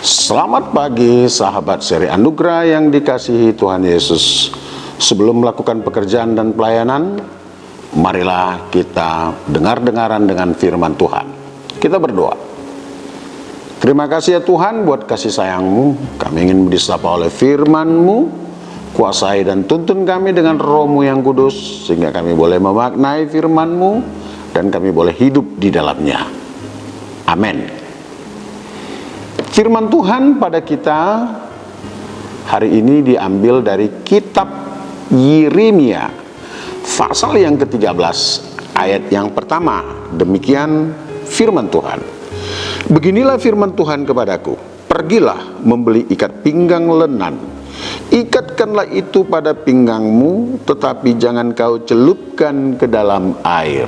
Selamat pagi sahabat seri anugerah yang dikasihi Tuhan Yesus. Sebelum melakukan pekerjaan dan pelayanan, marilah kita dengar-dengaran dengan firman Tuhan. Kita berdoa. Terima kasih ya Tuhan buat kasih sayang-Mu. Kami ingin disapa oleh firman-Mu. Kuasai dan tuntun kami dengan Roh-Mu yang kudus, sehingga kami boleh memaknai firman-Mu dan kami boleh hidup di dalamnya. Amin. Firman Tuhan pada kita hari ini diambil dari kitab Yeremia pasal yang ke-13 ayat yang pertama. Demikian firman Tuhan. Beginilah firman Tuhan kepadaku, pergilah membeli ikat pinggang lenan, ikatkanlah itu pada pinggangmu, tetapi jangan kau celupkan ke dalam air.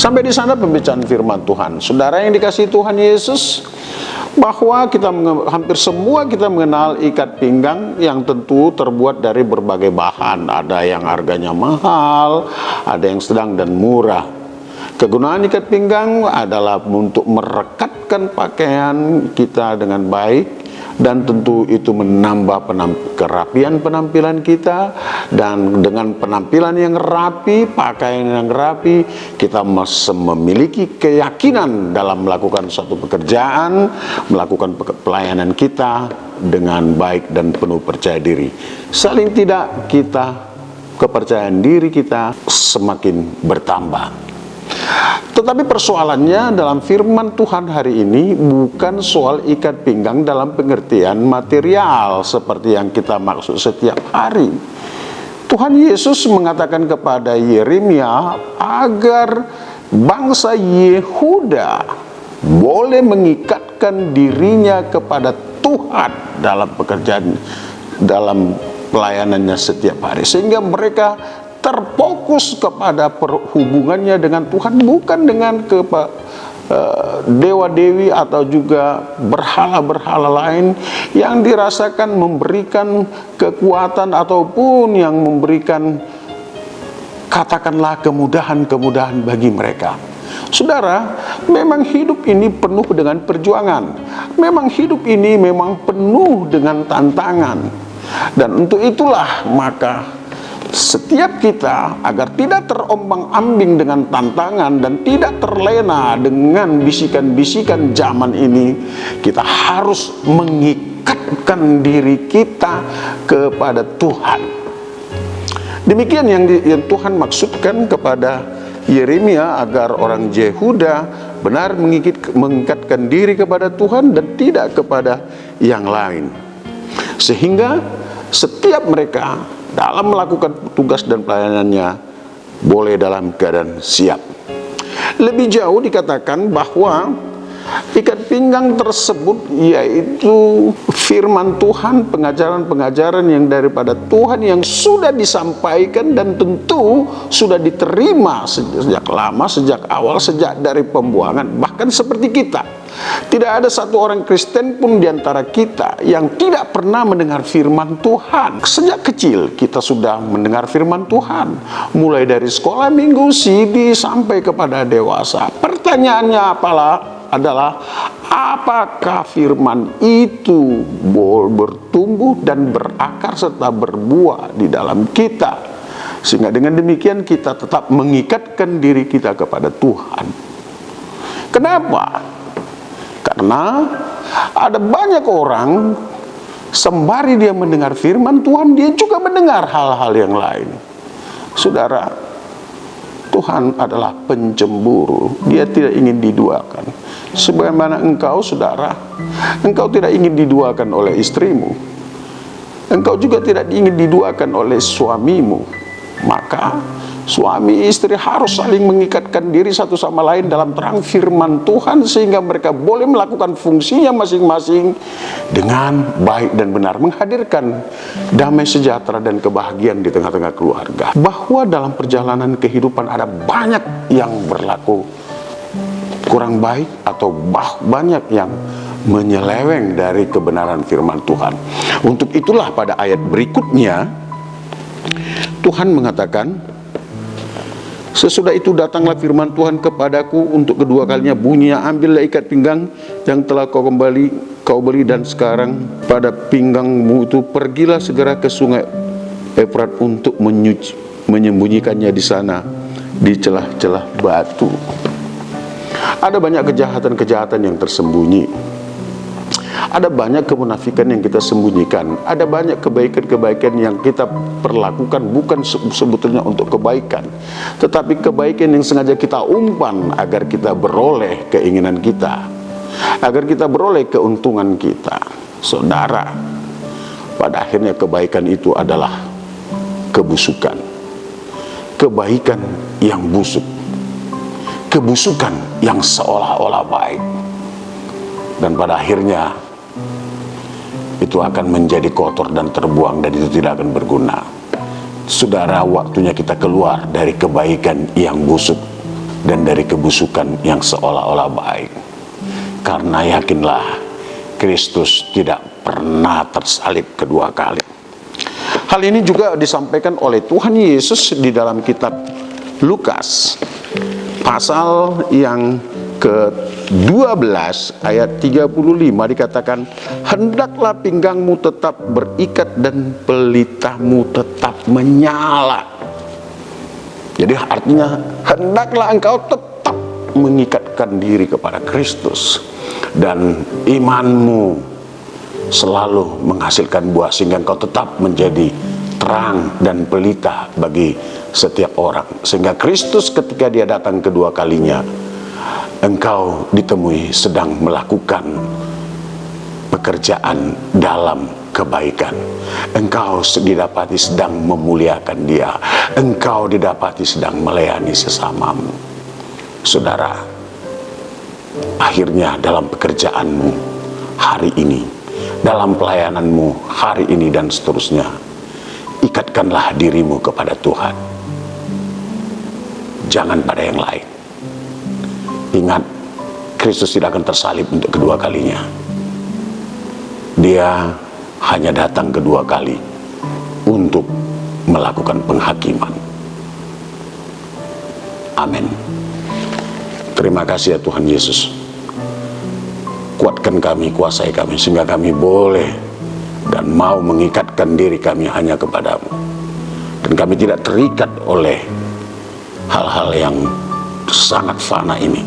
Sampai di sana pembacaan firman Tuhan. Saudara yang dikasihi Tuhan Yesus, bahwa hampir semua kita mengenal ikat pinggang yang tentu terbuat dari berbagai bahan. Ada yang harganya mahal, ada yang sedang dan murah. Kegunaan ikat pinggang adalah untuk merekatkan pakaian kita dengan baik, dan tentu itu menambah kerapian penampilan kita. Dan dengan penampilan yang rapi, pakaian yang rapi, kita memiliki keyakinan dalam melakukan suatu pekerjaan, melakukan pelayanan kita dengan baik dan penuh percaya diri. Saling tidak, kepercayaan diri kita semakin bertambah. Tetapi persoalannya dalam firman Tuhan hari ini bukan soal ikat pinggang dalam pengertian material seperti yang kita maksud setiap hari. Tuhan Yesus mengatakan kepada Yeremia agar bangsa Yehuda boleh mengikatkan dirinya kepada Tuhan dalam pekerjaan, dalam pelayanannya setiap hari, sehingga mereka terfokus kepada hubungannya dengan Tuhan, bukan dengan dewa-dewi atau juga berhala-berhala lain yang dirasakan memberikan kekuatan ataupun yang memberikan, katakanlah, kemudahan-kemudahan bagi mereka. Saudara, memang hidup ini penuh dengan perjuangan. Memang hidup ini memang penuh dengan tantangan. Dan untuk itulah maka setiap kita, agar tidak terombang-ambing dengan tantangan dan tidak terlena dengan bisikan-bisikan zaman ini, kita harus mengikatkan diri kita kepada Tuhan. Demikian yang Tuhan maksudkan kepada Yeremia, agar orang Yehuda benar mengikatkan diri kepada Tuhan dan tidak kepada yang lain, sehingga setiap mereka dalam melakukan tugas dan pelayanannya boleh dalam keadaan siap. Lebih jauh dikatakan bahwa ikat pinggang tersebut yaitu firman Tuhan, pengajaran-pengajaran yang daripada Tuhan yang sudah disampaikan dan tentu sudah diterima sejak lama, sejak awal, sejak dari pembuangan. Bahkan seperti kita, tidak ada satu orang Kristen pun di antara kita yang tidak pernah mendengar firman Tuhan. Sejak kecil kita sudah mendengar firman Tuhan, mulai dari sekolah minggu, CD, sampai kepada dewasa. Pertanyaannya adalah apakah firman itu bertumbuh dan berakar serta berbuah di dalam kita, sehingga dengan demikian kita tetap mengikatkan diri kita kepada Tuhan. Kenapa? Karena ada banyak orang sembari dia mendengar firman Tuhan, dia juga mendengar hal-hal yang lain. Saudara, Tuhan adalah pencemburu. Dia tidak ingin diduakan. Sebagaimana engkau, saudara, engkau tidak ingin diduakan oleh istrimu, engkau juga tidak ingin diduakan oleh suamimu. Maka suami istri harus saling mengikatkan diri satu sama lain dalam terang firman Tuhan, sehingga mereka boleh melakukan fungsinya masing-masing dengan baik dan benar, menghadirkan damai sejahtera dan kebahagiaan di tengah-tengah keluarga. Bahwa dalam perjalanan kehidupan ada banyak yang berlaku kurang baik atau banyak yang menyeleweng dari kebenaran firman Tuhan. Untuk itulah pada ayat berikutnya Tuhan mengatakan, sesudah itu datanglah firman Tuhan kepadaku untuk kedua kalinya, bunyinya, ambillah ikat pinggang yang telah kau kau beri, dan sekarang pada pinggangmu itu pergilah segera ke sungai Efrat untuk menyembunyikannya di sana, di celah-celah batu. Ada banyak kejahatan-kejahatan yang tersembunyi. Ada banyak kemunafikan yang kita sembunyikan. Ada banyak kebaikan-kebaikan yang kita perlakukan bukan sebetulnya untuk kebaikan, tetapi kebaikan yang sengaja kita umpan agar kita beroleh keinginan kita, agar kita beroleh keuntungan kita. Saudara, pada akhirnya kebaikan itu adalah kebusukan. Kebaikan yang busuk, kebusukan yang seolah-olah baik, dan pada akhirnya itu akan menjadi kotor dan terbuang, dan itu tidak akan berguna. Saudara, waktunya kita keluar dari kebaikan yang busuk dan dari kebusukan yang seolah-olah baik. Karena yakinlah, Kristus tidak pernah tersalib kedua kali. Hal ini juga disampaikan oleh Tuhan Yesus di dalam kitab Lukas pasal yang ke-12 ayat 35 dikatakan, hendaklah pinggangmu tetap berikat dan pelitamu tetap menyala. Jadi artinya hendaklah engkau tetap mengikatkan diri kepada Kristus, dan imanmu selalu menghasilkan buah sehingga engkau tetap menjadi terang dan pelita bagi setiap orang, sehingga Kristus ketika dia datang kedua kalinya, engkau ditemui sedang melakukan pekerjaan dalam kebaikan. Engkau didapati sedang memuliakan dia. Engkau didapati sedang melayani sesamamu. Saudara, akhirnya dalam pekerjaanmu hari ini, dalam pelayananmu hari ini dan seterusnya, ikatkanlah dirimu kepada Tuhan, jangan pada yang lain. Ingat, Kristus tidak akan tersalib untuk kedua kalinya. Dia hanya datang kedua kali untuk melakukan penghakiman. Amin. Terima kasih ya Tuhan Yesus. Kuatkan kami, kuasai kami, sehingga kami boleh dan mau mengikatkan diri kami hanya kepadamu. Dan kami tidak terikat oleh hal-hal yang sangat fana ini,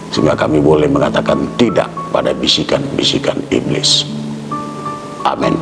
sehingga kami boleh mengatakan tidak pada bisikan-bisikan iblis. Amin.